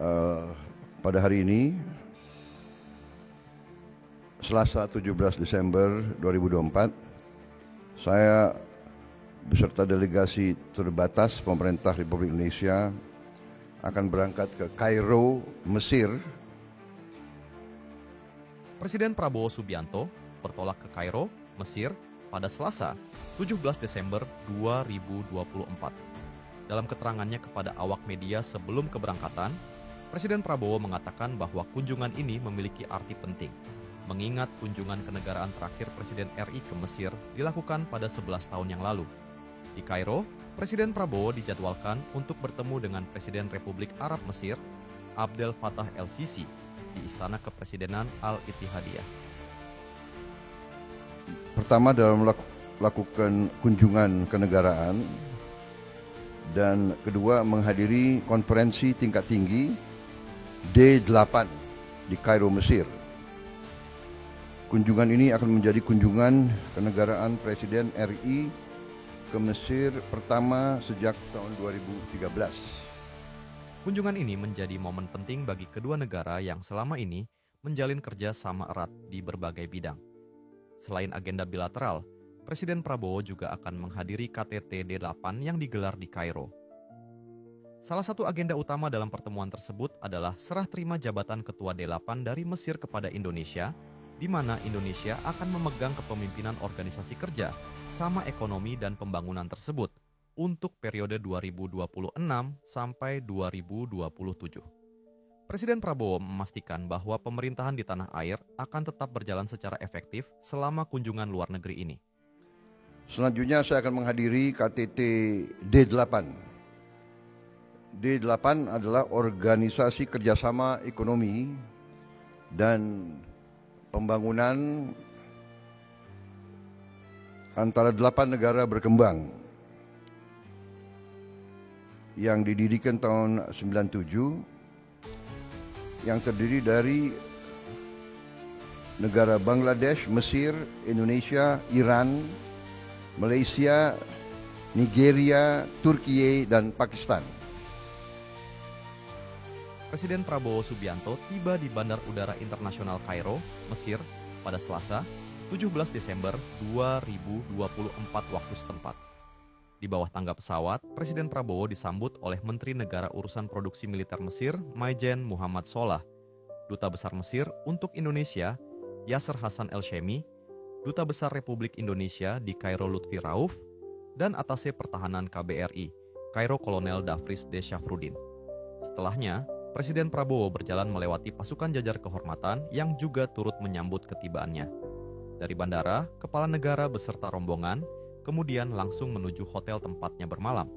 Eh, pada hari ini, Selasa 17 Desember 2024, saya beserta delegasi terbatas pemerintah Republik Indonesia akan berangkat ke Kairo, Mesir. Presiden Prabowo Subianto bertolak ke Kairo, Mesir pada Selasa 17 Desember 2024. Dalam keterangannya kepada awak media sebelum keberangkatan, Presiden Prabowo mengatakan bahwa kunjungan ini memiliki arti penting, mengingat kunjungan kenegaraan terakhir Presiden RI ke Mesir dilakukan pada 11 tahun yang lalu. Di Kairo, Presiden Prabowo dijadwalkan untuk bertemu dengan Presiden Republik Arab Mesir, Abdel Fattah el-Sisi, di Istana Kepresidenan Al-Ittihadiyah. Pertama dalam melakukan kunjungan kenegaraan, dan kedua menghadiri konferensi tingkat tinggi D8 di Kairo, Mesir. Kunjungan ini akan menjadi kunjungan kenegaraan Presiden RI ke Mesir pertama sejak tahun 2013. Kunjungan ini menjadi momen penting bagi kedua negara yang selama ini menjalin kerja sama erat di berbagai bidang. Selain agenda bilateral, Presiden Prabowo juga akan menghadiri KTT D8 yang digelar di Kairo. Salah satu agenda utama dalam pertemuan tersebut adalah serah terima jabatan Ketua D8 dari Mesir kepada Indonesia, di mana Indonesia akan memegang kepemimpinan organisasi kerja sama ekonomi dan pembangunan tersebut untuk periode 2026 sampai 2027. Presiden Prabowo memastikan bahwa pemerintahan di tanah air akan tetap berjalan secara efektif selama kunjungan luar negeri ini. Selanjutnya saya akan menghadiri KTT D8. D8 adalah organisasi kerjasama ekonomi dan pembangunan antara 8 negara berkembang yang didirikan tahun 97, yang terdiri dari negara Bangladesh, Mesir, Indonesia, Iran, Malaysia, Nigeria, Turki, dan Pakistan. Presiden Prabowo Subianto tiba di Bandar Udara Internasional Kairo, Mesir pada Selasa 17 Desember 2024 waktu setempat. Di bawah tangga pesawat, Presiden Prabowo disambut oleh Menteri Negara Urusan Produksi Militer Mesir, Maijen Muhammad Solah, Duta Besar Mesir untuk Indonesia, Yasser Hassan El-Shemi, Duta Besar Republik Indonesia di Kairo Lutfi Rauf, dan Atase Pertahanan KBRI, Kairo Kolonel Dafris D. Syafruddin. Setelahnya, Presiden Prabowo berjalan melewati pasukan jajar kehormatan yang juga turut menyambut ketibaannya. Dari bandara, Kepala Negara beserta rombongan kemudian langsung menuju hotel tempatnya bermalam.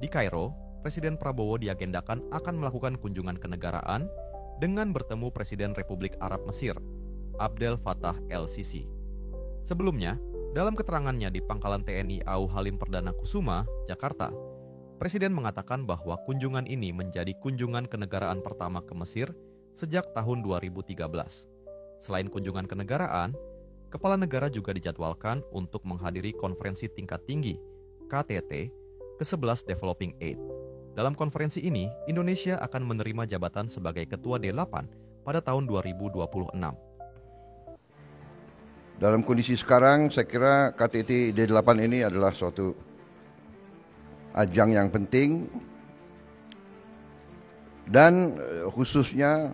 Di Kairo, Presiden Prabowo diagendakan akan melakukan kunjungan kenegaraan dengan bertemu Presiden Republik Arab Mesir, Abdel Fattah el-Sisi. Sebelumnya, dalam keterangannya di Pangkalan TNI AU Halim Perdana Kusuma, Jakarta, Presiden mengatakan bahwa kunjungan ini menjadi kunjungan kenegaraan pertama ke Mesir sejak tahun 2013. Selain kunjungan kenegaraan, Kepala Negara juga dijadwalkan untuk menghadiri konferensi tingkat tinggi, KTT, ke-11 Developing Aid. Dalam konferensi ini, Indonesia akan menerima jabatan sebagai Ketua D8 pada tahun 2026. Dalam kondisi sekarang, saya kira KTT D8 ini adalah suatu ajang yang penting, dan khususnya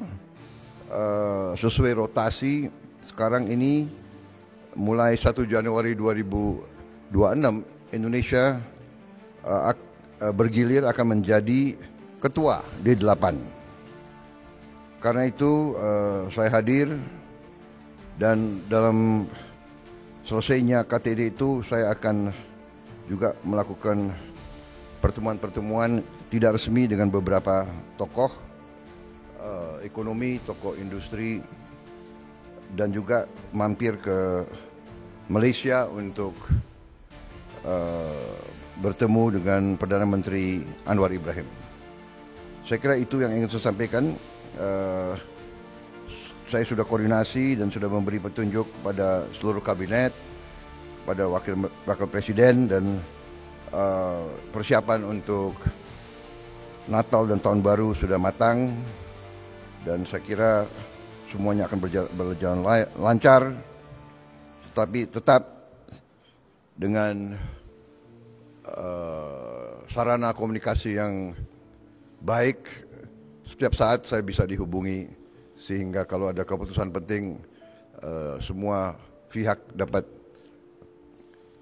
sesuai rotasi sekarang ini mulai 1 Januari 2026 Indonesia bergilir akan menjadi ketua D8. Karena itu saya hadir, dan dalam selesainya KTT itu saya akan juga melakukan pertemuan-pertemuan tidak resmi dengan beberapa tokoh ekonomi, tokoh industri, dan juga mampir ke Malaysia untuk bertemu dengan Perdana Menteri Anwar Ibrahim. Saya kira itu yang ingin saya sampaikan. Saya sudah koordinasi dan sudah memberi petunjuk pada seluruh kabinet, pada wakil presiden, dan persiapan untuk Natal dan Tahun Baru sudah matang, dan saya kira semuanya akan berjalan lancar, tetapi tetap dengan sarana komunikasi yang baik. Setiap saat saya bisa dihubungi, sehingga kalau ada keputusan penting semua pihak dapat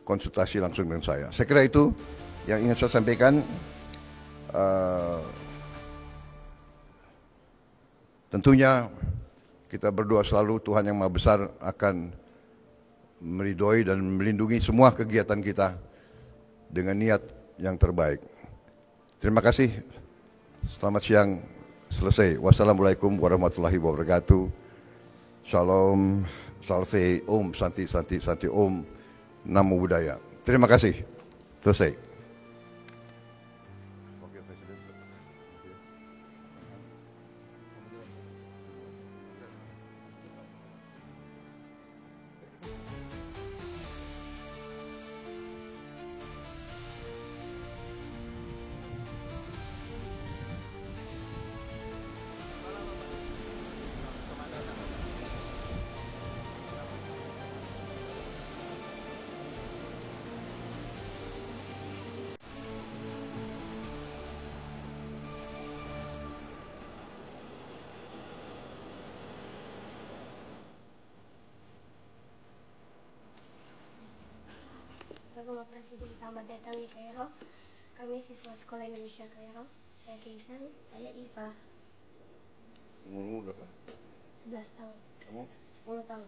konsultasi langsung dengan saya. Saya kira itu yang ingin saya sampaikan. Tentunya kita berdoa selalu Tuhan Yang Maha Besar akan meridhoi dan melindungi semua kegiatan kita dengan niat yang terbaik. Terima kasih. Selamat siang. Selesai. Wassalamualaikum warahmatullahi wabarakatuh. Shalom, salve, om, santi, santi, santi, om. Namo Buddhaya. Terima kasih. Selesai. Bapak Presiden, selamat datang di Kairo. Kami siswa Sekolah Indonesia Kairo. Saya Keisan, saya Iva. Umurmu berapa? 11 tahun. Kamu? 10 tahun.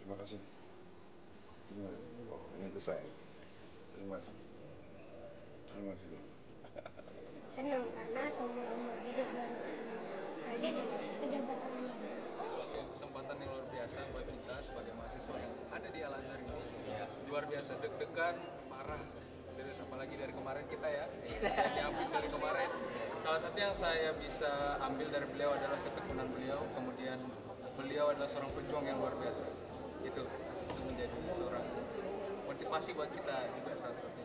Terima kasih. Terima kasih. Oh, ini untuk saya. Terima kasih. Terima kasih. Senang karena seumur hidup dan presiden pejabat tertinggi. Suatu kesempatan yang luar biasa buat kita sebagai mahasiswa yang ada di Al-Azhar ini. Ya, luar biasa, deg-degan, parah, serius, apalagi dari kemarin kita ya, diambil dari kemarin. Salah satu yang saya bisa ambil dari beliau adalah ketekunan beliau, kemudian beliau adalah seorang pejuang yang luar biasa. Itu menjadi seorang motivasi buat kita juga salah satu.